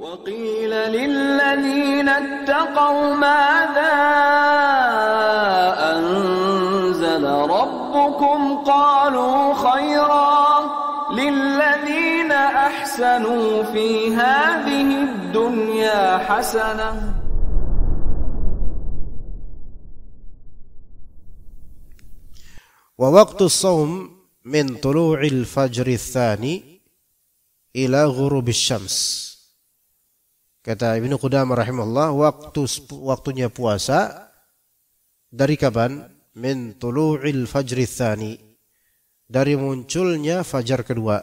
وقيل للذين اتقوا ماذا أنزل ربكم قالوا خيرا للذين أحسنوا في هذه الدنيا حسنة. ووقت الصوم من طلوع الفجر الثاني إلى غروب الشمس. Kata Ibnu Qudamah rahimahullah, waktunya puasa dari kapan? Min tulu'il fajri tsani, dari munculnya fajar kedua,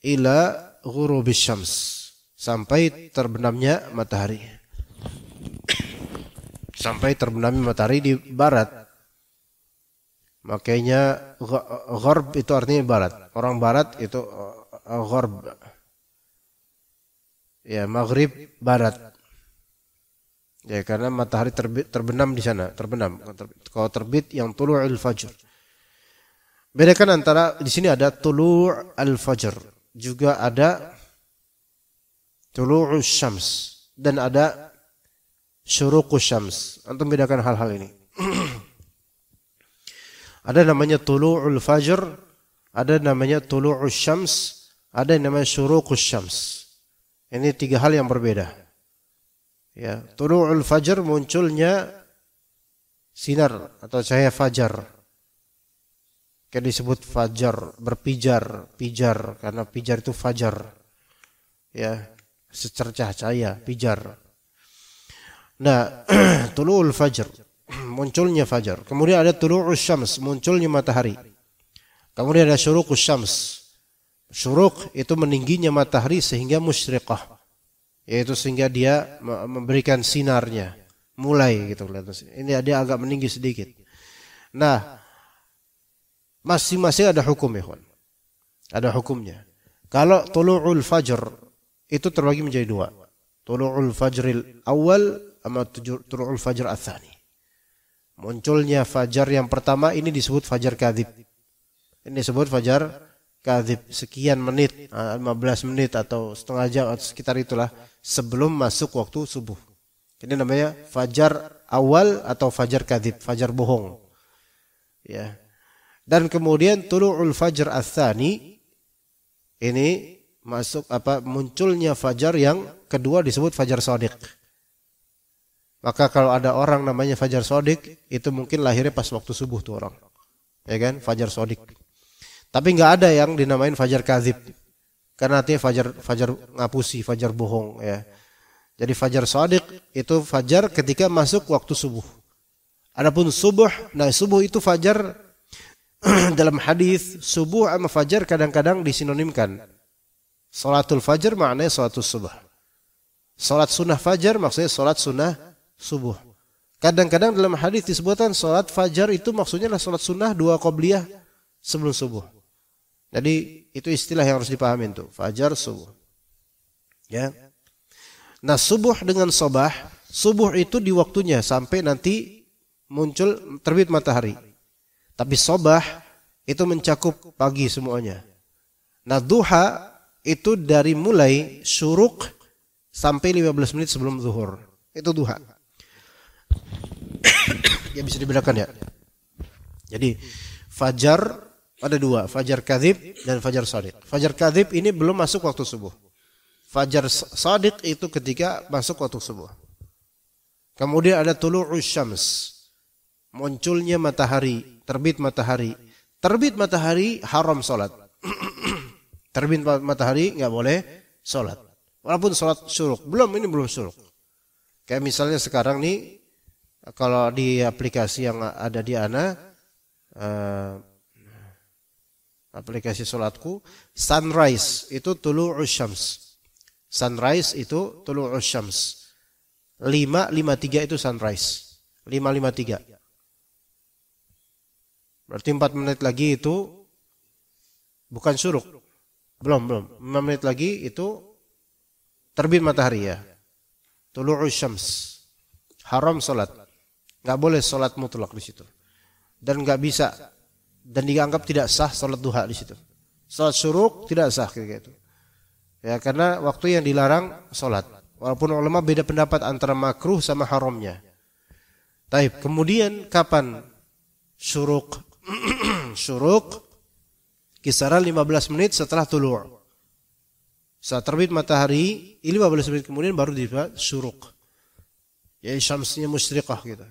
ila ghurubis syams, sampai terbenamnya matahari. Sampai terbenamnya matahari di barat. Makanya gharb itu artinya barat. Orang barat itu gharb. Ya, maghrib barat. Ya, karena matahari terbenam di sana, terbenam. Kalau terbit yang tulu'ul fajr. Bedakan antara di sini ada tulu'ul fajr, juga ada tulu'us syams, dan ada syuruqus syams. Antum bedakan hal-hal ini. Ada namanya tulu'ul fajr, ada namanya tulu'us syams, ada yang namanya syuruqus syams. Ini tiga hal yang berbeda. Ya, tulu'ul fajr, munculnya sinar atau cahaya fajar. Kayak disebut fajar, berpijar, pijar, karena pijar itu fajar. Ya, secercah cahaya, pijar. Nah, tulu'ul fajr, munculnya fajar. Kemudian ada tulu'us syams, munculnya matahari. Kemudian ada syuruqus syams. Syuruq itu meningginya matahari sehingga musyriqah, yaitu sehingga dia memberikan sinarnya, mulai gitu. Ini dia agak meninggi sedikit. Nah, masing-masing ada hukum, ya kawan. Ada hukumnya. Kalau tulu'ul fajr itu terbagi menjadi dua. Tulu'ul fajril awal sama tulu'ul fajr ats-tsani. Munculnya fajar yang pertama ini disebut fajar kadzib. Ini disebut fajar kadzib, sekian menit, 15 menit atau setengah jam atau sekitar itulah sebelum masuk waktu subuh. Ini namanya fajar awal atau fajar kadzib, fajar bohong. Ya. Dan kemudian tulu'ul fajr ats-tsani ini masuk munculnya fajar yang kedua disebut fajar shadiq. Maka kalau ada orang namanya fajar shadiq, itu mungkin lahirnya pas waktu subuh tuh orang. Ya kan? Fajar shadiq. Tapi enggak ada yang dinamain fajar kadzib. Karena artinya fajar ngapusi, fajar bohong, ya. Jadi fajar shadiq itu fajar ketika masuk waktu subuh. Adapun subuh, nah subuh itu fajar dalam hadis subuh sama fajar kadang-kadang disinonimkan. Salatul fajar maknanya salatul subuh. Salat sunnah fajar maksudnya salat sunnah subuh. Kadang-kadang dalam hadis disebutkan salat fajar itu maksudnya adalah salat sunnah dua qobliyah sebelum subuh. Jadi itu istilah yang harus dipahami itu, fajar subuh. Ya. Nah, subuh dengan sabah, subuh itu di waktunya sampai nanti muncul terbit matahari. Tapi sabah itu mencakup pagi semuanya. Nah, duha itu dari mulai syuruq sampai 15 menit sebelum zuhur. Itu duha. Ya, bisa dibedakan ya. Jadi fajar ada dua, fajar kadzib dan fajar shadiq. Fajar kadzib ini belum masuk waktu subuh. Fajar shadiq itu ketika masuk waktu subuh. Kemudian ada tulu'us syams, munculnya matahari, terbit matahari. Terbit matahari haram salat. Terbit matahari enggak boleh salat. Walaupun salat syuruq, ini belum syuruq. Kayak misalnya sekarang nih, kalau di aplikasi yang ada di Ana, aplikasi salatku, sunrise itu tulu'us syams. Sunrise itu tulu'us syams. 5.53 itu sunrise. 5.53. Berarti 4 menit lagi itu bukan syuruq. Belum. 5 menit lagi itu terbit matahari, ya. Tulu'us syams. Haram salat. Enggak boleh salat mutlak di situ. Dan enggak bisa, dan dianggap tidak sah salat duha di situ. Salat syuruq tidak sah kayak gitu. Ya, karena waktu yang dilarang salat. Walaupun ulama beda pendapat antara makruh sama haramnya. Taib, kemudian kapan syuruk? Syuruk kisaran 15 menit setelah tulu'. Saat terbit matahari, 15 menit kemudian baru disebut syuruk. Ya, syamsnya musyriqah gitu.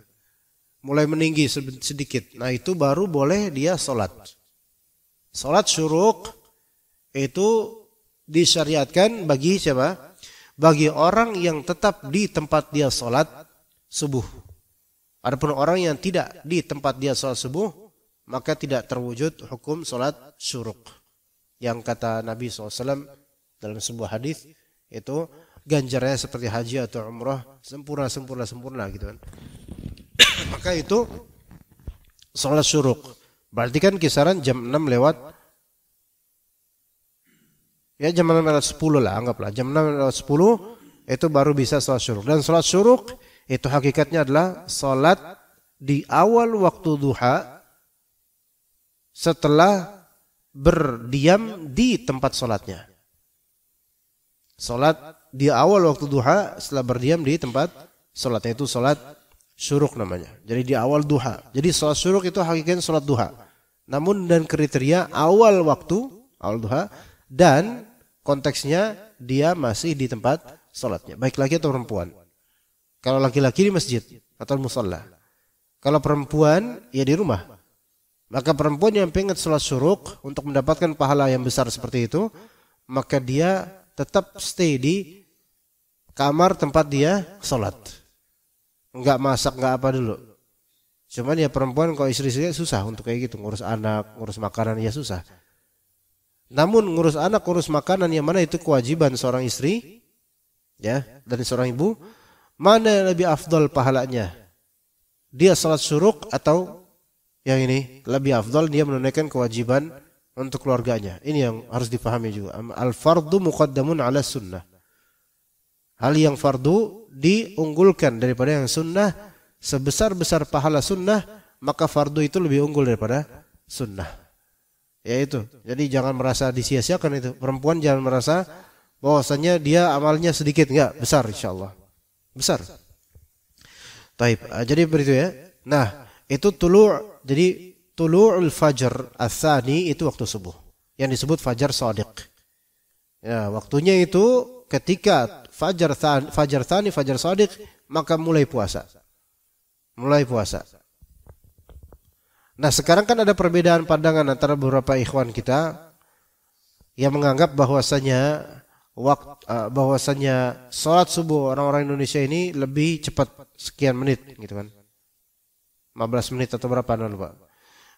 Mulai meninggi sedikit. Nah, itu baru boleh dia salat. Salat syuruk itu disyariatkan bagi siapa? Bagi orang yang tetap di tempat dia salat subuh. Adapun orang yang tidak di tempat dia salat subuh, maka tidak terwujud hukum salat syuruk. Yang kata Nabi SAW dalam sebuah hadis itu ganjarannya seperti haji atau umrah, sempurna gitu kan. Maka itu salat syuruk. Berarti kan kisaran jam 6 lewat, ya jam 6 lewat 10 lah, anggaplah jam 6 lewat 10 itu baru bisa salat syuruk. Dan salat syuruk itu hakikatnya adalah salat di awal waktu duha setelah berdiam di tempat salatnya. Salat di awal waktu duha setelah berdiam di tempat salatnya, itu salat syuruk namanya. Jadi di awal duha. Jadi salat syuruk itu hakikatnya salat duha. Namun dan kriteria awal waktu, awal duha, dan konteksnya dia masih di tempat salatnya, baik laki atau perempuan. Kalau laki-laki di masjid atau musalla. Kalau perempuan ya di rumah. Maka perempuan yang pengen salat syuruk untuk mendapatkan pahala yang besar seperti itu, maka dia tetap stay di kamar tempat dia salat. Enggak masak, enggak apa dulu. Cuman ya perempuan kalau istri-istri susah untuk kayak gitu, ngurus anak, ngurus makanan ya susah. Namun ngurus anak, ngurus makanan yang mana itu kewajiban seorang istri, ya, dan seorang ibu, mana yang lebih afdal pahalanya? Dia salat syuruk atau yang ini lebih afdal dia menunaikan kewajiban untuk keluarganya. Ini yang harus dipahami juga. Al-fardu muqaddamun ala sunnah. Hal yang fardu diunggulkan daripada yang sunnah. Sebesar-besar pahala sunnah, maka fardu itu lebih unggul daripada sunnah. Ya itu. Jadi jangan merasa disia-siakan itu. Perempuan jangan merasa bahwasanya dia amalnya sedikit, enggak, besar insyaallah. Besar. Taib. Jadi begitu ya. Nah, itu jadi tulu'ul fajr ats-tsani itu waktu subuh. Yang disebut fajar shadiq. Ya, waktunya itu ketika fajar tsani, fajar shadiq, maka mulai puasa. Mulai puasa. Nah, sekarang kan ada perbedaan pandangan antara beberapa ikhwan kita yang menganggap bahwasanya salat subuh orang-orang Indonesia ini lebih cepat sekian menit gitu kan. 15 menit atau berapa lupa.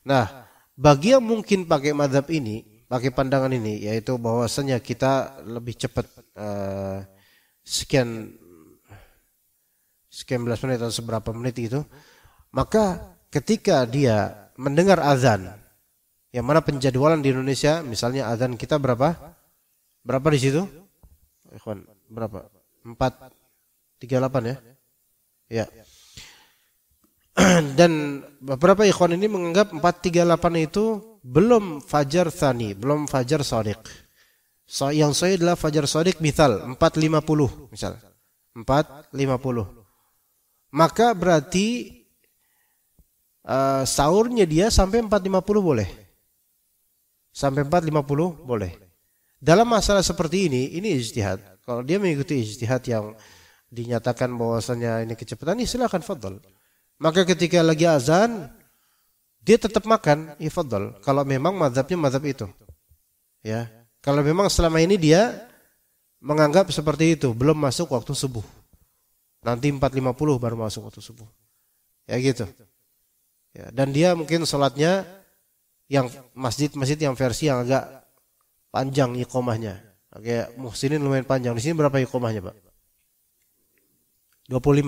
Nah, bagi yang mungkin pakai mazhab ini, pakai pandangan ini, yaitu bahwasanya kita lebih cepat sekian belas menit atau seberapa menit itu, maka ketika dia mendengar azan, yang mana penjadwalan di Indonesia, misalnya azan kita berapa di situ? Ikhwan, berapa? 4:38 ya? Ya. Dan beberapa ikhwan ini menganggap 4:38 itu belum fajar tsani, belum fajar shadiq. Yang sahih adalah fajar shadiq misal 4:50 misal. 4:50. Maka berarti sahurnya dia sampai 4:50 boleh. Sampai 4:50 boleh. Dalam masalah seperti ini ijtihad. Kalau dia mengikuti ijtihad yang dinyatakan bahwasanya ini kecepatan, ini silakan fadhal. Maka ketika lagi azan dia tetap makan, ya fadhal. Kalau memang mazhabnya mazhab itu. Ya. Kalau memang selama ini dia menganggap seperti itu, belum masuk waktu subuh. Nanti 4:50 baru masuk waktu subuh. Ya gitu. Ya, dan dia mungkin sholatnya yang masjid-masjid yang versi yang agak panjang iqomahnya. Kayak Muhsinin lumayan panjang. Di sini berapa iqomahnya, Pak? 20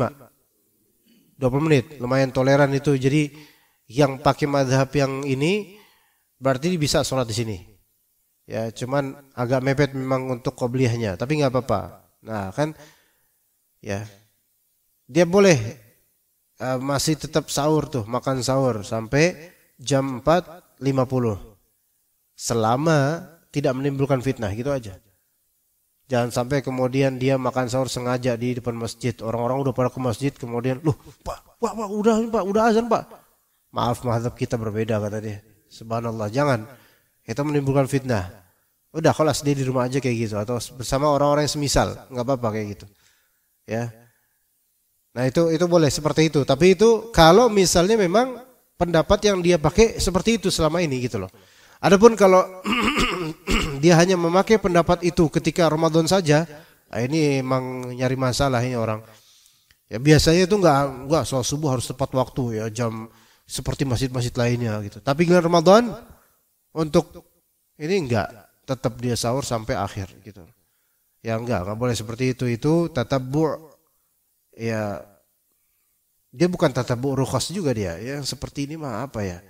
menit. Lumayan toleran itu. Jadi yang pakai mazhab yang ini berarti bisa sholat di sini. Ya, cuman agak mepet memang untuk qobliyahnya, tapi enggak apa-apa. Nah, kan ya. Dia boleh masih tetap sahur tuh, makan sahur sampai jam 4:50. Selama tidak menimbulkan fitnah, gitu aja. Jangan sampai kemudian dia makan sahur sengaja di depan masjid. Orang-orang udah pada ke masjid, kemudian, loh, Pak, udah azan, Pak. Maaf, mazhab kita berbeda, kata dia. Subhanallah, jangan. Itu menimbulkan fitnah. Udah, kelas dia di rumah aja kayak gitu, atau bersama orang-orang yang semisal, nggak apa-apa kayak gitu. Ya. Nah itu boleh seperti itu. Tapi itu kalau misalnya memang pendapat yang dia pakai seperti itu selama ini gitu loh. Adapun kalau dia hanya memakai pendapat itu ketika Ramadan saja, ini emang nyari masalah ini orang. Ya biasanya itu enggak sholat subuh harus tepat waktu ya, jam seperti masjid-masjid lainnya gitu. Tapi dengan Ramadan untuk ini enggak, tetap dia sahur sampai akhir gitu. Ya enggak boleh seperti itu. Itu tatabbu', ya dia bukan tatabbu' rukhas juga dia. Ya seperti ini mah apa ya?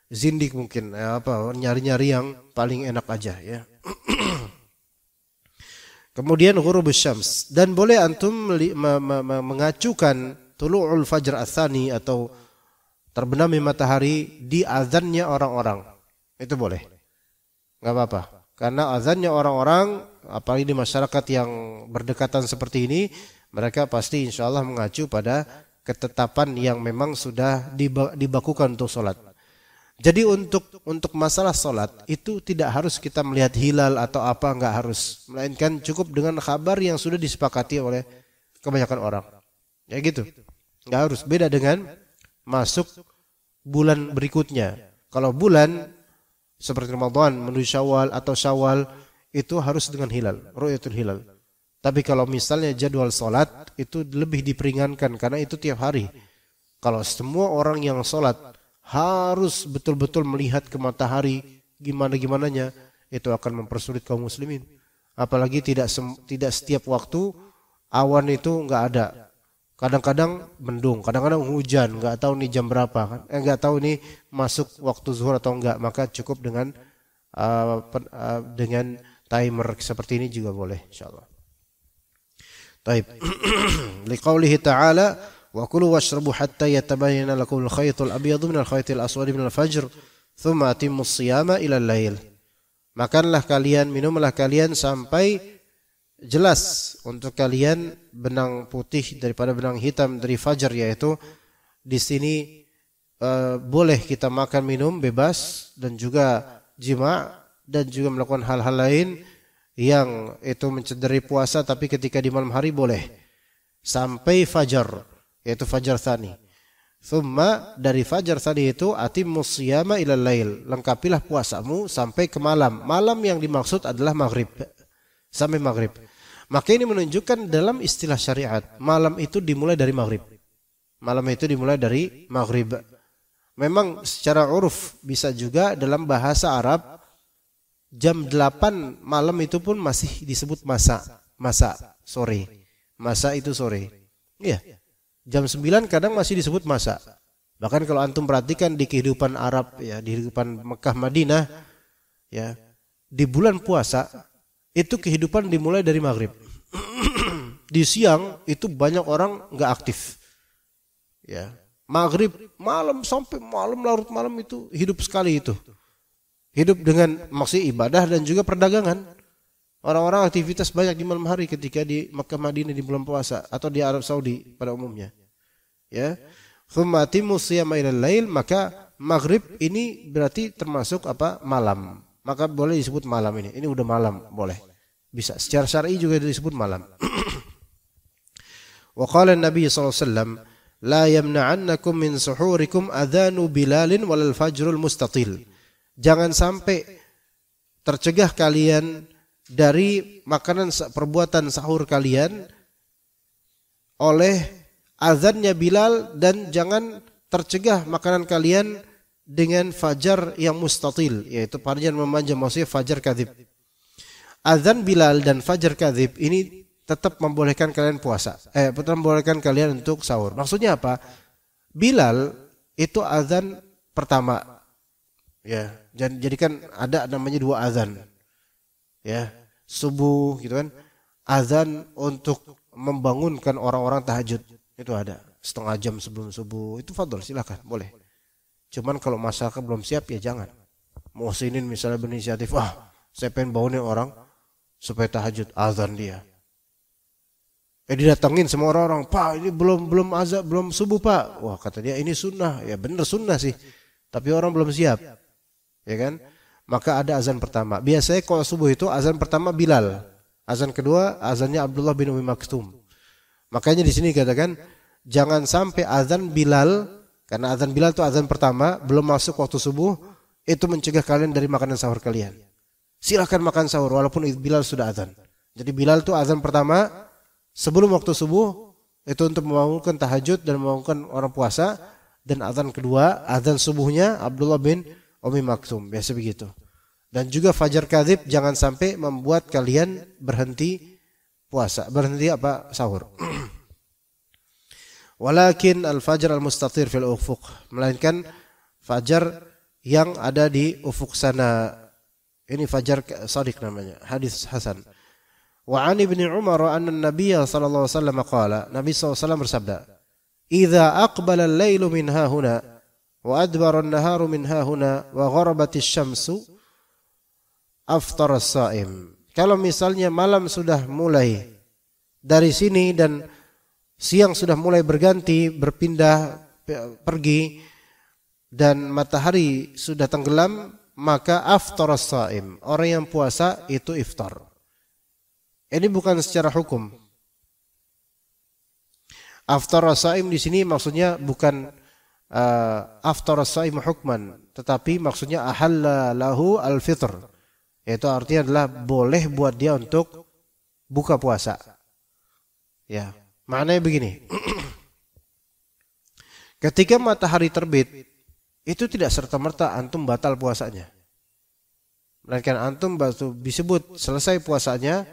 Zindik mungkin, ya, nyari-nyari yang paling enak aja ya. Kemudian ghurubus syams, dan boleh antum mengacukan tulu'ul fajr ats-tsani atau terbenamnya matahari di azannya orang-orang. Itu boleh. Enggak apa-apa. Karena azannya orang-orang, apalagi di masyarakat yang berdekatan seperti ini, mereka pasti insyaallah mengacu pada ketetapan yang memang sudah dibakukan untuk sholat. Jadi untuk masalah sholat itu tidak harus kita melihat hilal atau apa, enggak harus. Melainkan cukup dengan kabar yang sudah disepakati oleh kebanyakan orang. Ya gitu. Enggak harus. Beda dengan masuk bulan berikutnya. Kalau bulan seperti Ramadan menuju Syawal atau Syawal itu harus dengan hilal, ru'yatul hilal. Tapi kalau misalnya jadwal sholat itu lebih diperingankan karena itu tiap hari. Kalau semua orang yang sholat harus betul-betul melihat ke matahari gimana-gimananya, itu akan mempersulit kaum muslimin. Apalagi tidak setiap waktu awan itu enggak ada. Kadang-kadang mendung, kadang-kadang hujan, enggak tahu nih jam berapa kan. Enggak tahu nih masuk waktu zuhur atau enggak, maka cukup dengan timer seperti ini juga boleh insyaallah. Baik. Liqaulihi ta'ala wa kulu washrabu hatta yatabayyana lakum al-khaytul abyadu minal khaytil aswadi minal fajr thumma atimmus siyama ila al-lail. Makanlah kalian, minumlah kalian sampai jelas untuk kalian benang putih daripada benang hitam dari fajar, yaitu di sini boleh kita makan minum bebas dan juga jima dan juga melakukan hal-hal lain yang itu mencederai puasa, tapi ketika di malam hari boleh sampai fajar, yaitu fajar tsani. Thumma dari fajar tsani itu atimmus siyama ilal lail, lengkapilah puasamu sampai ke malam. Malam yang dimaksud adalah maghrib, sampai maghrib. Maka ini menunjukkan dalam istilah syariat malam itu dimulai dari maghrib. Malam itu dimulai dari maghrib. Memang secara uruf bisa juga dalam bahasa Arab jam 8 malam itu pun masih disebut masa sore. Masa itu sore. Iya. Jam 9 kadang masih disebut masa. Bahkan kalau antum perhatikan di kehidupan Arab ya, di kehidupan Mekah Madinah ya, di bulan puasa itu kehidupan dimulai dari maghrib. Di siang itu banyak orang enggak aktif. Ya. Maghrib malam sampai malam larut malam itu hidup sekali itu. Hidup dengan maksud ibadah dan juga perdagangan. Orang-orang aktivitas banyak di malam hari ketika di Makkah Madinah di bulan puasa atau di Arab Saudi pada umumnya. Ya. Tsumma atimmus siyama ilal lail, maka maghrib ini berarti termasuk apa? Malam. Maka boleh disebut malam ini. Ini udah malam, boleh. Bisa. Secara syar'i juga disebut malam. Wa qala an-nabi sallallahu alaihi wasallam, la yamna'annakum min suhurikum adhanu bilalin walal fajrul mustatil. Jangan sampai tercegah kalian dari makanan perbuatan sahur kalian oleh azannya Bilal, dan jangan tercegah makanan kalian dengan fajar yang mustatil, yaitu fajar memanjang, maksudnya fajar kadzib. Azan Bilal dan fajar kadzib ini tetap membolehkan kalian puasa, tetap membolehkan kalian untuk sahur. Maksudnya apa? Bilal itu azan pertama. Ya, jadi kan ada namanya 2 azan. Ya, subuh gitu kan. Azan untuk membangunkan orang-orang tahajud. Itu ada setengah jam sebelum subuh. Itu fadhol, silakan, boleh. Cuman kalau masyarakat belum siap ya jangan. Muhsinin misalnya berinisiatif, saya pengen bangunin orang supaya tahajud, azan dia. Didatengin semua orang-orang, "Pak, ini belum azan, belum subuh, Pak." Wah, kata dia, "Ini sunnah." Ya benar sunnah sih. Tapi orang belum siap. Ya kan? Maka ada azan pertama. Biasanya kalau subuh itu azan pertama Bilal. Azan kedua azannya Abdullah bin Umi Maktum. Makanya di sini katakan jangan sampai azan Bilal, karena azan Bilal itu azan pertama, belum masuk waktu subuh, itu mencegah kalian dari makanan sahur kalian. Silakan makan sahur walaupun Bilal sudah azan. Jadi Bilal itu azan pertama sebelum waktu subuh, itu untuk membangunkan tahajud dan membangunkan orang puasa. Dan azan kedua, azan subuhnya Abdullah bin Umi Maktum, biasa begitu. Dan juga fajar kadzib jangan sampai membuat kalian berhenti puasa, berhenti sahur. Walakin al-fajr al-mustatir fil ufuq, melainkan fajar yang ada di ufuk sana. Ini fajar shadiq namanya, hadis hasan. Wa 'an Ibnu Umar anna an-nabiy sallallahu alaihi wasallam qala, Nabi sallallahu alaihi wasallam bersabda, "Idza aqbala al-lailu min hahuna wa adbara an-naharu min hahuna wa gharabatis syamsu aftara as-sha'im." Kalau misalnya malam sudah mulai dari sini dan siang sudah mulai berganti, berpindah pergi dan matahari sudah tenggelam, maka aftara as-sha'im, orang yang puasa itu iftar. Ini bukan secara hukum. Aftar as-sha'im di sini maksudnya bukan aftar as-sha'im hukman, tetapi maksudnya ahalla lahu al-fitr. Yaitu artinya adalah boleh buat dia untuk buka puasa. Ya, maknanya begini. Ketika matahari terbit, itu tidak serta-merta antum batal puasanya. Melainkan antum disebut selesai puasanya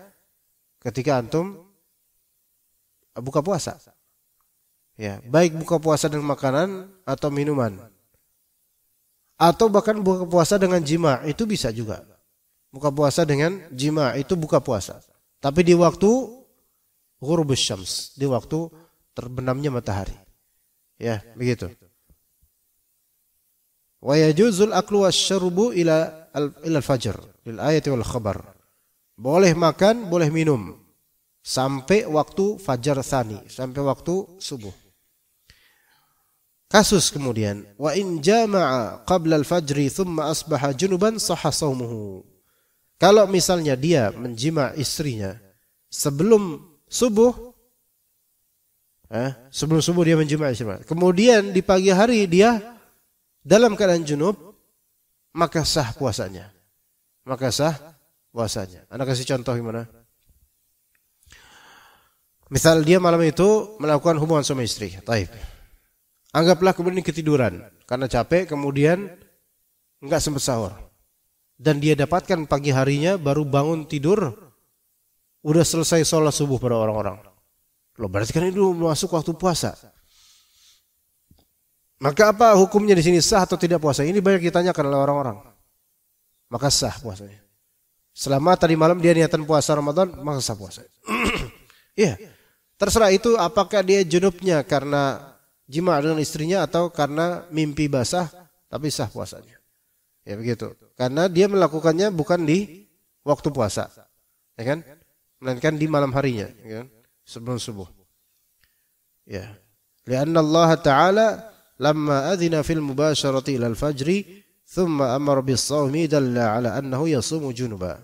ketika antum buka puasa. Ya, baik buka puasa dengan makanan atau minuman. Atau bahkan buka puasa dengan jima, itu bisa juga. Buka puasa dengan jima itu buka puasa. Tapi di waktu ghurubus syams, di waktu terbenamnya matahari. Ya, begitu. Wa yajuzul aklu wasyarbu ila al-fajr, lil ayati wal khabar. Boleh makan, boleh minum sampai waktu fajar tsani, sampai waktu subuh. Kasus kemudian, wa in jama'a qabla al-fajri thumma asbaha junuban sahha shaumuhu. Kalau misalnya dia menjima istrinya sebelum subuh, sebelum subuh dia menjima istrinya, kemudian di pagi hari dia dalam keadaan junub, maka sah puasanya. Maka sah puasanya. Anda kasih contoh gimana? Misal dia malam itu melakukan hubungan suami istri, taib. Anggaplah kemudian ketiduran karena capek, kemudian enggak sempat sahur. Dan dia dapatkan pagi harinya baru bangun tidur, udah selesai sholat subuh pada orang-orang. Loh, berarti kan itu masuk waktu puasa. Maka apa hukumnya di sini, sah atau tidak puasa? Ini banyak ditanyakan oleh orang-orang. Maka sah puasanya. Selama tadi malam dia niatan puasa Ramadan, maka sah puasa. Iya. Terserah itu apakah dia junubnya karena jima dengan istrinya atau karena mimpi basah, tapi sah puasanya. Ya begitu. Karena dia melakukannya bukan di waktu puasa, ya kan? Melainkan di malam harinya, ya kan? Sebelum subuh. Ya. Lianna Allah Ta'ala lamma adhina fil mubasharati ila al-fajri thumma amara bis-shawmi dalla ala annahu yasumu junuba.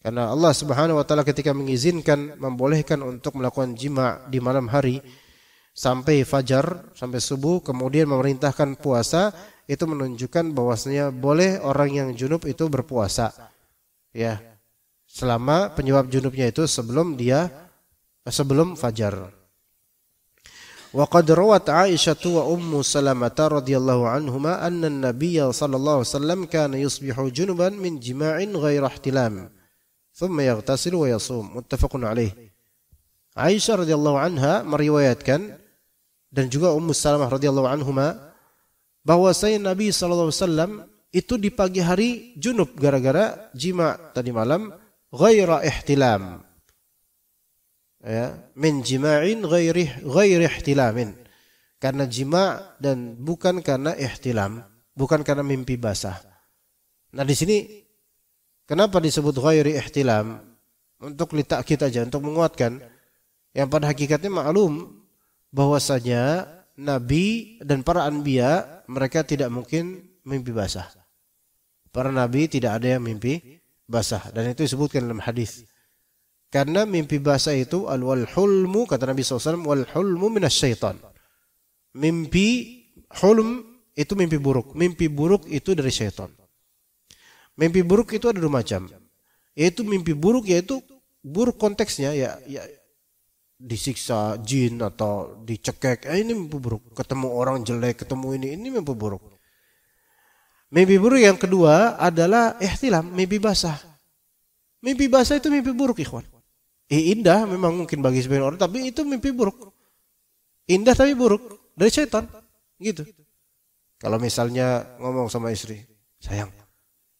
Karena Allah Subhanahu wa taala ketika mengizinkan, membolehkan untuk melakukan jima di malam hari sampai fajar, sampai subuh, kemudian memerintahkan puasa, itu menunjukkan bahwasanya boleh orang yang junub itu berpuasa. Ya. Selama penyebab junubnya itu sebelum fajar. Wa qad rawat Aisyah wa Ummu Salamah radhiyallahu anhuma anna an-nabiy sallallahu alaihi wasallam kana yusbihu junuban min jima'in ghairi ihtilam thumma yaghtasil wa yasum, muttafaqun alaih. Aisyah radhiyallahu anha meriwayatkan dan juga Ummu Salamah radhiyallahu anhuma bahwasanya Nabi sallallahu alaihi wasallam itu di pagi hari junub gara-gara jima tadi malam ghairi ihtilam. Ya, min jima'in ghairi ihtilamin. Karena jima dan bukan karena ihtilam, bukan karena mimpi basah. Nah, di sini kenapa disebut ghairi ihtilam? Untuk litakid aja, untuk menguatkan. Yang pada hakikatnya maklum bahwasanya Nabi dan para anbiya mereka tidak mungkin mimpi basah. Para nabi tidak ada yang mimpi basah, dan itu disebutkan dalam hadis. Karena mimpi basah itu wal hulmu, kata Nabi SAW, wal hulmu minasyaitan. Mimpi hulm itu mimpi buruk. Mimpi buruk itu dari syaitan. Mimpi buruk itu ada dua macam. Yaitu mimpi buruk, yaitu buruk konteksnya ya disiksa jin atau dicekek. Ini mimpi buruk. Ketemu orang jelek, ketemu ini mimpi buruk. Mimpi buruk yang kedua adalah ihtilam, mimpi basah. Mimpi basah itu mimpi buruk, ikhwan. Indah memang mungkin bagi sebagian orang, tapi itu mimpi buruk. Indah tapi buruk dari syaitan, gitu. Kalau misalnya ngomong sama istri, sayang,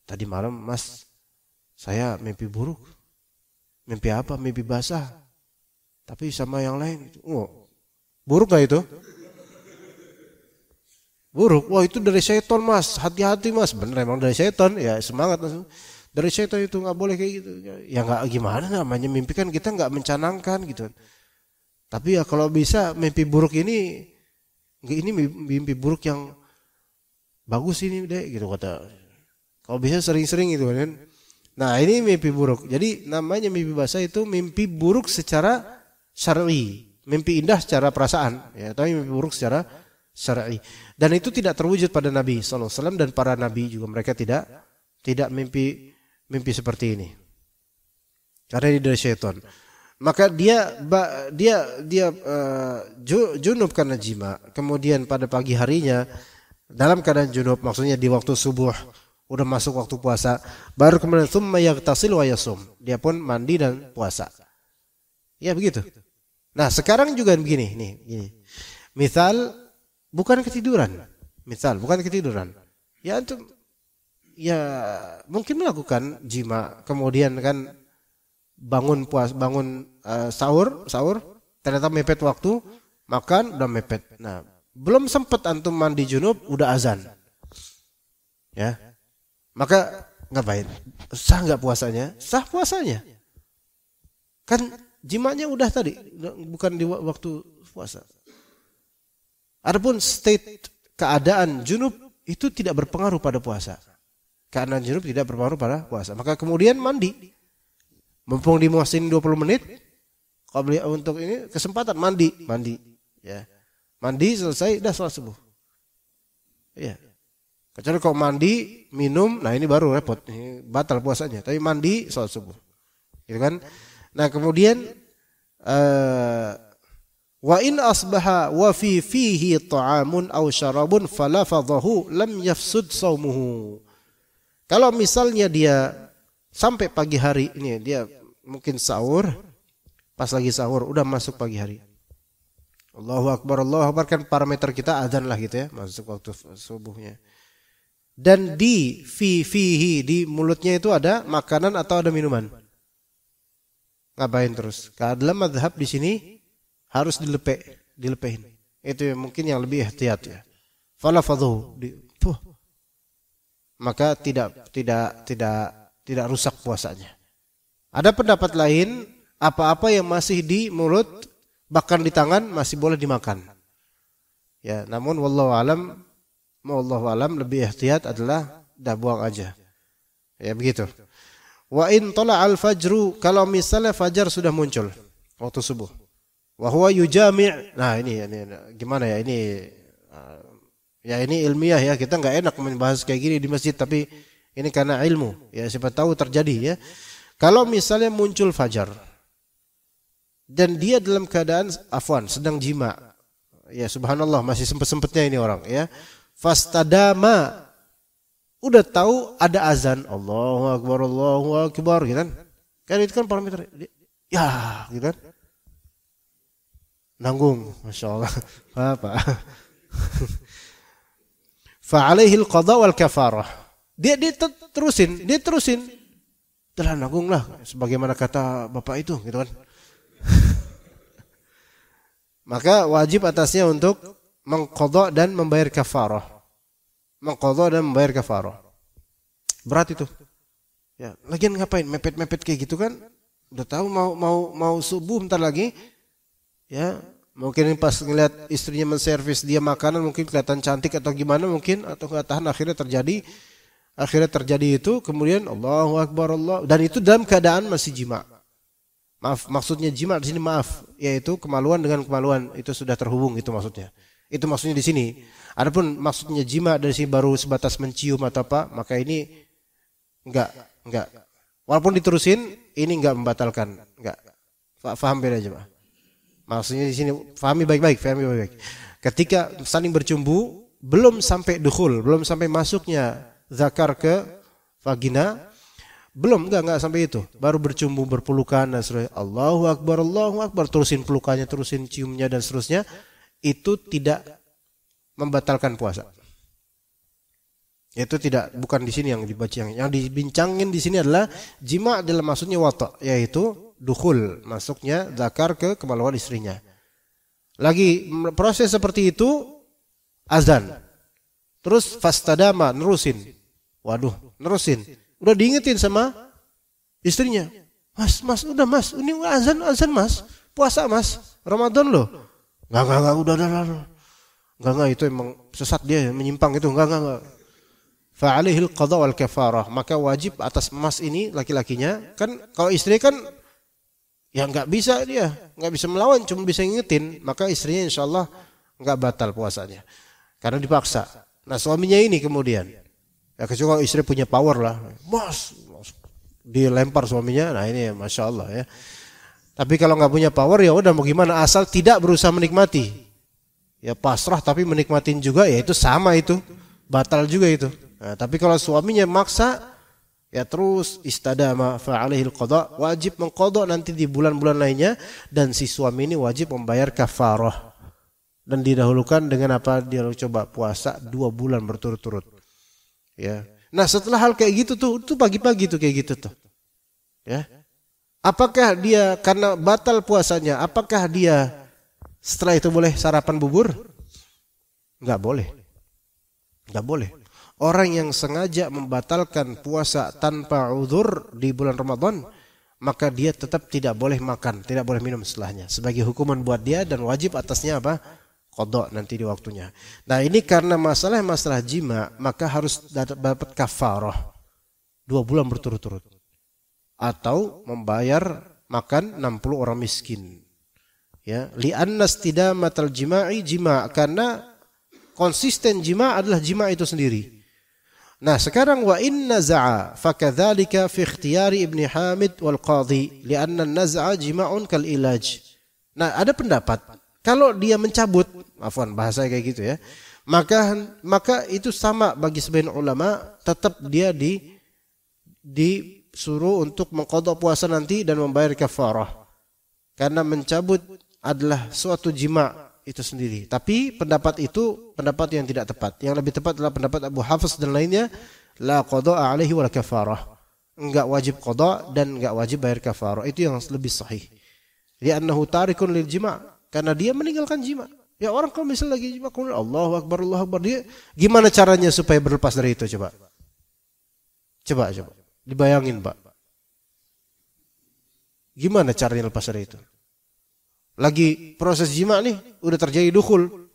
tadi malam mas, saya mimpi buruk. Mimpi apa? Mimpi basah. Tapi sama yang lain. Oh, buruk gak itu? Buruk. Wah, itu dari syaitan mas. Hati-hati mas. Bener emang dari syaitan. Ya semangat mas. Dari syaitan itu nggak boleh kayak gitu. Ya nggak gimana namanya mimpi, kan kita nggak mencanangkan gitu. Tapi ya kalau bisa mimpi buruk ini mimpi buruk yang bagus ini deh gitu kata. Kalau bisa sering-sering gitu kan. Nah ini mimpi buruk. Jadi namanya mimpi basah itu mimpi buruk secara syar'i, mimpi indah secara perasaan, ya, tapi mimpi buruk secara syar'i. Dan itu tidak terwujud pada Nabi SAW, dan para Nabi juga mereka tidak mimpi seperti ini. Karena ini dari syaitan. Maka dia junub karena jima. Kemudian pada pagi harinya dalam keadaan junub, maksudnya di waktu subuh, udah masuk waktu puasa, baru kemudian tsumma yaghtasil wa yasum. Dia pun mandi dan puasa. Ya begitu. Nah sekarang juga begini, nih, gini. Misal bukan ketiduran, ya itu, ya mungkin melakukan jima, kemudian kan bangun sahur, ternyata mepet waktu, makan udah mepet. Nah belum sempat antum mandi junub udah azan, ya, maka ngapain? Sah nggak puasanya? Sah puasanya, kan jimanya udah tadi, bukan di waktu puasa. Adapun state keadaan junub itu tidak berpengaruh pada puasa. Keadaan junub tidak berpengaruh pada puasa. Maka kemudian mandi. Mumpung dimuasin 20 menit, kalau untuk ini kesempatan mandi, ya. Mandi selesai dah salat subuh. Ya. Kecuali kalau mandi, minum, nah ini baru repot, ini batal puasanya. Tapi mandi salat subuh. Gitu kan? Nah kemudian wa in asbaha wa fihi ta'amun aw syarabun falafadhahu lam yafsud shaumuhu. Kalau misalnya dia sampai pagi hari ini, dia mungkin sahur, pas lagi sahur udah masuk pagi hari. Allahu akbar kan parameter kita azan lah gitu ya, masuk waktu subuhnya. Dan di fihi di mulutnya itu ada makanan atau ada minuman. Ngapain terus? Dalam mazhab di sini harus dilepehin. Itu mungkin yang lebih ihtiyat ya. Falafadhu, maka tidak rusak puasanya. Ada pendapat lain, apa-apa yang masih di mulut bahkan di tangan masih boleh dimakan. Ya, namun wallahu alam lebih ihtiyat adalah dah buang aja. Ya begitu. Wa in tala'al fajru, kalau misalnya fajar sudah muncul waktu subuh. Wa huwa yujami'. Nah, ini gimana ya, ini ilmiah ya. Kita enggak enak membahas kayak gini di masjid, tapi ini karena ilmu. Ya siapa tahu terjadi ya. Kalau misalnya muncul fajar dan dia dalam keadaan sedang jima. Ya subhanallah, masih sempet-sempetnya ini orang ya. Fastadama, udah tahu ada azan, Allahu akbar gitu kan. Kan itu kan parameter. Ya, gitu kan. Nanggung, Masya Allah. Apa? Fa'alaihi al-qadha wal kafarah. Dia terusin. Telah nanggung lah, sebagaimana kata bapak itu, gitu kan. Maka wajib atasnya untuk mengqadha dan membayar kafarah. Berat itu. Ya, lagian ngapain mepet-mepet kayak gitu kan? Udah tahu mau subuh bentar lagi. Ya, mungkin pas ngeliat istrinya menservis dia makanan mungkin kelihatan cantik atau gimana mungkin atau nggak tahan akhirnya terjadi itu kemudian Allahu Akbar Allah dan itu dalam keadaan masih jima. Maaf, maksudnya jima di sini maaf, yaitu kemaluan dengan kemaluan itu sudah terhubung itu maksudnya. Itu maksudnya di sini. Adapun maksudnya jima dari sini baru sebatas mencium atau apa, maka ini enggak. Walaupun diterusin ini enggak membatalkan, enggak. Faham beda aja, Pak. Maksudnya di sini fahami baik-baik. Ketika saling bercumbu, belum sampai dukhul, belum sampai masuknya zakar ke vagina, enggak sampai itu. Baru bercumbu, berpelukan dan seterusnya. Allahu Akbar, terusin pelukannya, terusin ciumnya dan seterusnya. Itu tidak membatalkan puasa. Itu bukan di sini yang dibaca yang dibincangin di sini adalah jima dalam maksudnya wata, yaitu dukhul, masuknya zakar ke kemaluan istrinya. Lagi proses seperti itu azan. Terus fastadama nerusin. Nerusin. Udah diingetin sama istrinya. Mas, udah Mas, ini azan Mas. Puasa Mas, Ramadan loh. Enggak, udah. Enggak, itu emang sesat dia, menyimpang itu. Enggak. Fa'alihil qadha wal kafarah, maka wajib atas Mas ini laki-lakinya. Kan kalau istri kan ya enggak bisa melawan, cuma bisa ngingetin, maka istrinya insyaallah enggak batal puasanya. Karena dipaksa. Nah, suaminya ini kemudian ya kecuali istri punya power lah. Mas, dilempar suaminya. Nah, ini ya Masya Allah ya. Tapi kalau enggak punya power ya udah mau gimana, asal tidak berusaha menikmati. Ya pasrah tapi menikmatin juga ya itu sama itu. Batal juga itu. Nah, tapi kalau suaminya maksa ya terus istadama fa'alihil qadha, wajib mengqadha nanti di bulan-bulan lainnya dan si suami ini wajib membayar kafarah. Dan didahulukan dengan apa? Dia coba puasa 2 bulan berturut-turut. Ya. Nah, setelah hal kayak gitu tuh pagi-pagi tuh kayak gitu tuh. Ya. Apakah dia karena batal puasanya, apakah dia setelah itu boleh sarapan bubur? Enggak boleh. Orang yang sengaja membatalkan puasa tanpa uzur di bulan Ramadan, maka dia tetap tidak boleh makan, tidak boleh minum setelahnya. Sebagai hukuman buat dia dan wajib atasnya apa? Qadha nanti di waktunya. Nah, ini karena masalah jima, maka harus dapat kafarah 2 bulan berturut-turut. Atau membayar makan 60 orang miskin. Ya, li'anna istidamatal jima'i jima, karena konsisten jima adalah jima itu sendiri. Nah, sekarang wa in naza'a fakadzalika fi ikhtiyari Ibnu Hamid wal Qadhi li'anna an-naz'a jima'un kal ilaj. Nah, ada pendapat kalau dia mencabut, bahasa kayak gitu ya. Maka itu sama bagi sebagian ulama, tetap dia disuruh untuk mengqadha puasa nanti dan membayar kafarah. Karena mencabut adalah suatu jima' itu sendiri. Tapi pendapat itu pendapat yang tidak tepat. Yang lebih tepat adalah pendapat Abu Hafiz dan lainnya, la qadha alaihi wala kafarah. Enggak wajib qadha dan enggak wajib bayar kafarah. Itu yang lebih sahih. Li'annahu tarikun lil jima', karena dia meninggalkan jima'. Ya, orang kalau misalnya lagi jima' kemudian Allahu Akbar, dia gimana caranya supaya berlepas dari itu coba? Coba. Dibayangin, Pak. Gimana caranya lepas dari itu? Lagi proses jima nih, udah terjadi dukhul.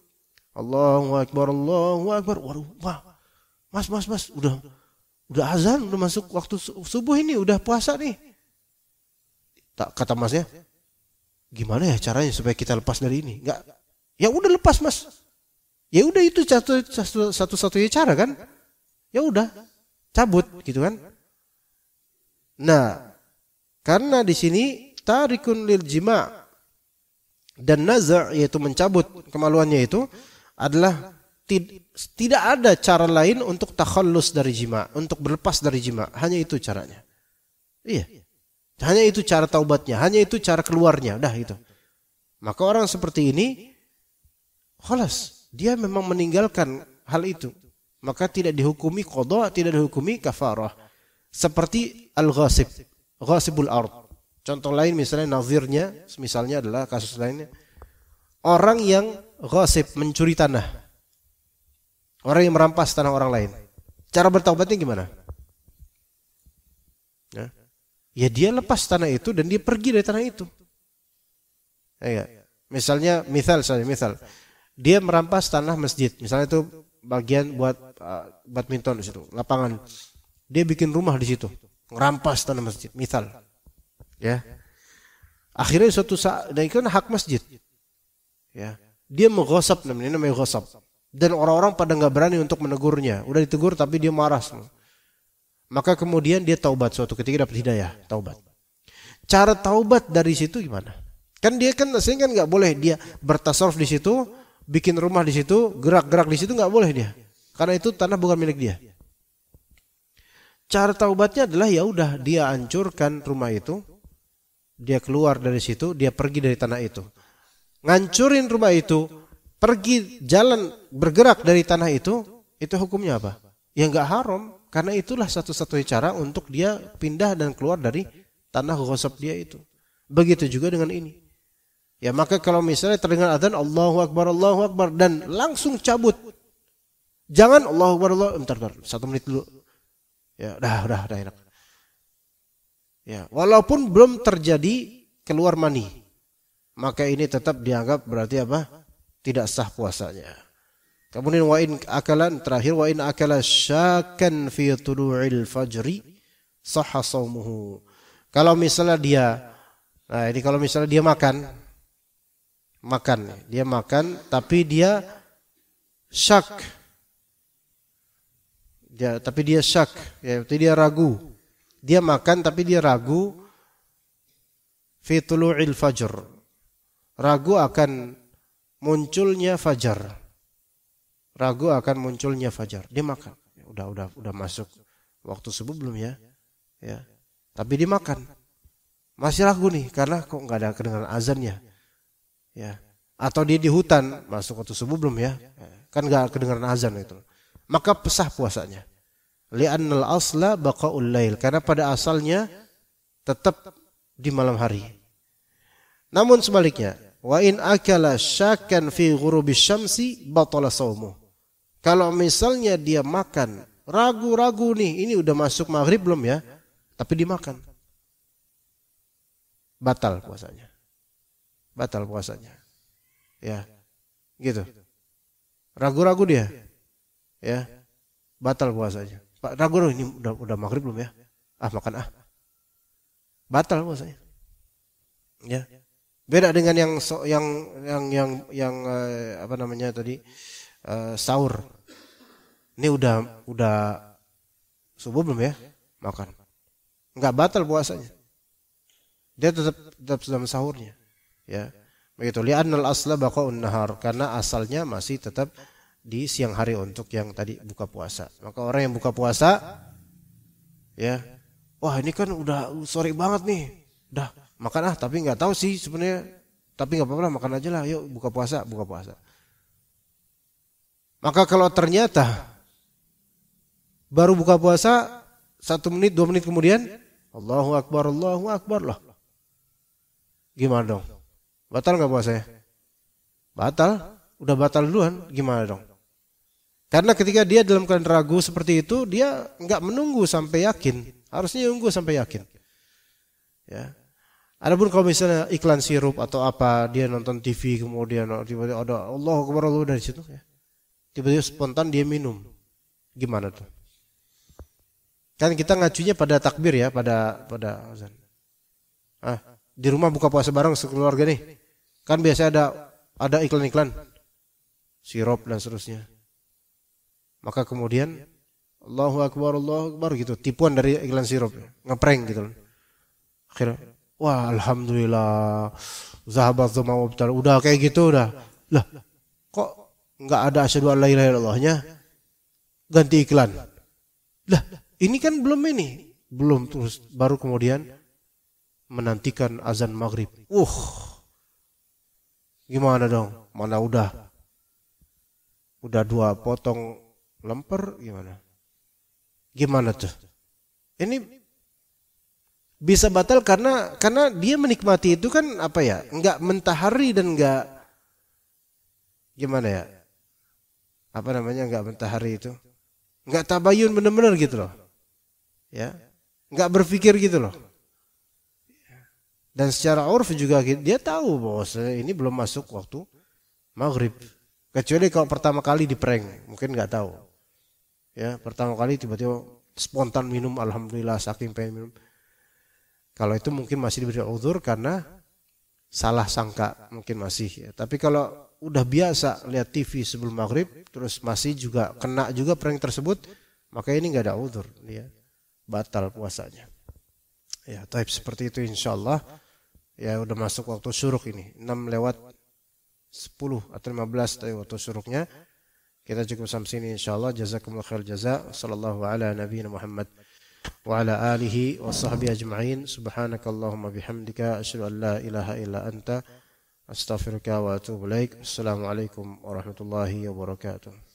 Allahu Akbar. Waduh, Mas, udah azan, udah masuk waktu subuh ini, udah puasa nih. Tak kata Masnya, gimana ya caranya supaya kita lepas dari ini? Enggak. Ya udah lepas, Mas. Ya udah itu satu-satunya cara kan? Ya udah, cabut gitu kan? Nah, karena di sini tarikun lil jima' dan nazar, yaitu mencabut kemaluannya itu adalah tidak ada cara lain untuk takhallus dari jima, untuk berlepas dari jima. Hanya itu caranya. Iya. Hanya itu cara taubatnya, hanya itu cara keluarnya, dah itu. Maka orang seperti ini khalas, dia memang meninggalkan hal itu. Maka tidak dihukumi qadha, tidak dihukumi kafarah. Seperti al-ghasib, ghasibul ard. Contoh lain misalnya nazirnya, misalnya adalah kasus lainnya. Orang yang ghasib, mencuri tanah. Orang yang merampas tanah orang lain. Cara bertaubatnya gimana? Ya. ya dia lepas tanah itu dan dia pergi dari tanah itu. Ya, misal dia merampas tanah masjid, misalnya itu bagian buat badminton di situ, lapangan. Dia bikin rumah di situ, merampas tanah masjid, misal. Ya. Akhirnya suatu saat, dan itu kan hak masjid. Ya. Dia menggosap, namanya gosap. Dan orang-orang pada nggak berani untuk menegurnya. Udah ditegur tapi dia marah semua. Maka kemudian dia taubat, suatu ketika dapat hidayah, taubat. Cara taubat dari situ gimana? Kan dia kan aslinya kan nggak boleh dia bertasarruf di situ, bikin rumah di situ, gerak-gerak di situ nggak boleh dia, karena itu tanah bukan milik dia. Cara taubatnya adalah ya udah dia hancurkan rumah itu, dia keluar dari situ, dia pergi dari tanah itu, ngancurin rumah itu, pergi jalan bergerak dari tanah itu hukumnya apa? Ya nggak haram, karena itulah satu-satunya cara untuk dia pindah dan keluar dari tanah ghasab dia itu. Begitu juga dengan ini. Ya maka kalau misalnya terdengar adzan Allahu Akbar dan langsung cabut. Jangan Allahu Akbar, bentar, 1 menit dulu. Ya, udah enak. Ya, walaupun belum terjadi keluar mani, maka ini tetap dianggap berarti apa? Tidak sah puasanya. Kemudian wa in akalan, terakhir wa in akala syakan fi tulu'il fajri sahha shaumuhu. Kalau misalnya dia dia makan tapi dia syak, yaitu dia ragu. Dia makan tapi dia ragu fi tulu'il fajr, ragu akan munculnya fajar. Dia makan. Udah masuk waktu subuh belum ya? Ya. Tapi dia makan. Masih ragu nih karena kok enggak ada kedengaran azannya. Ya. Atau dia di hutan, masuk waktu subuh belum ya? Kan enggak kedengaran azan itu. Maka pesah puasanya. Li'annal asla baqaul lail, karena pada asalnya tetap di malam hari. Namun sebaliknya, wa in akala syakan fi ghurubis syamsi batala shaumuh. Kalau misalnya dia makan ragu-ragu nih, ini udah masuk maghrib belum ya? Tapi dimakan. Batal puasanya. Ya. Gitu. Ragu-ragu dia. Ya. Batal puasanya. Pak ragu ini udah maghrib belum ya? Makan. Batal puasanya. Ya. Beda dengan yang apa namanya tadi? Sahur. Ini udah subuh belum ya? Makan. Enggak batal puasanya. Dia tetap dalam sahurnya. Ya. Begitu. Li'annal asla baqa'un nahar, karena asalnya masih tetap di siang hari untuk yang tadi buka puasa. Maka orang yang buka puasa ya, wah ini kan udah sore banget nih. Udah makan tapi enggak tahu sih sebenarnya, tapi enggak apa-apa makan aja lah. Yuk buka puasa. Maka kalau ternyata baru buka puasa 1 menit 2 menit kemudian Allahu Akbar lah. Gimana dong? Batal nggak puasanya? Batal, udah batal duluan. Gimana dong? Karena ketika dia dalam keadaan ragu seperti itu, dia nggak menunggu sampai yakin. Harusnya nunggu sampai yakin. Ya. Adapun kalau misalnya iklan sirup atau apa, dia nonton TV kemudian tiba-tiba ada Allahu Akbar dari situ ya. Tiba-tiba spontan dia minum. Gimana tuh? Kan kita ngacunya pada takbir ya, pada azan. Di rumah buka puasa bareng sekeluarga nih. Kan biasanya ada iklan-iklan sirup dan seterusnya. Maka kemudian Allahu Akbar gitu, tipuan dari iklan sirup, ngeprank gitu. Akhirnya, wah alhamdulillah, zahabat dzama wabtal. Udah kayak gitu udah. Lah, kok enggak ada asyhadu an la ilaha illallahnya? Ganti iklan. Lah, ini kan belum terus baru kemudian menantikan azan maghrib. Gimana dong? Mana udah 2 potong lemper gimana tuh? Ini bisa batal karena dia menikmati itu kan apa ya? Enggak mentahari dan enggak gimana ya? Apa namanya enggak mentahari itu? Enggak tabayun benar-benar gitu loh. Ya. Enggak berpikir gitu loh. Dan secara urf juga dia tahu bahwa ini belum masuk waktu maghrib. Kecuali kalau pertama kali diprank, mungkin nggak tahu. Ya, pertama kali tiba-tiba spontan minum, alhamdulillah saking pengen minum. Kalau itu mungkin masih diberi uzur karena salah sangka, mungkin masih. Ya. Tapi kalau udah biasa lihat TV sebelum maghrib, terus masih juga kena juga prank tersebut, maka ini nggak ada uzur, dia batal puasanya. Ya, taib seperti itu insyaallah. Ya udah masuk waktu syuruk ini 6:10 atau 15 dari waktu syuruknya. Kita cukup sampai sini insyaallah. Jazakumullah khair jaza. Sallallahu ala nabiyina Muhammad wa ala alihi wa sahbihi ajma'in. Subhanakallahumma bihamdika asyhadu an la ilaha illa anta astaghfiruka wa atubu ilaik. Assalamualaikum warahmatullahi wabarakatuh.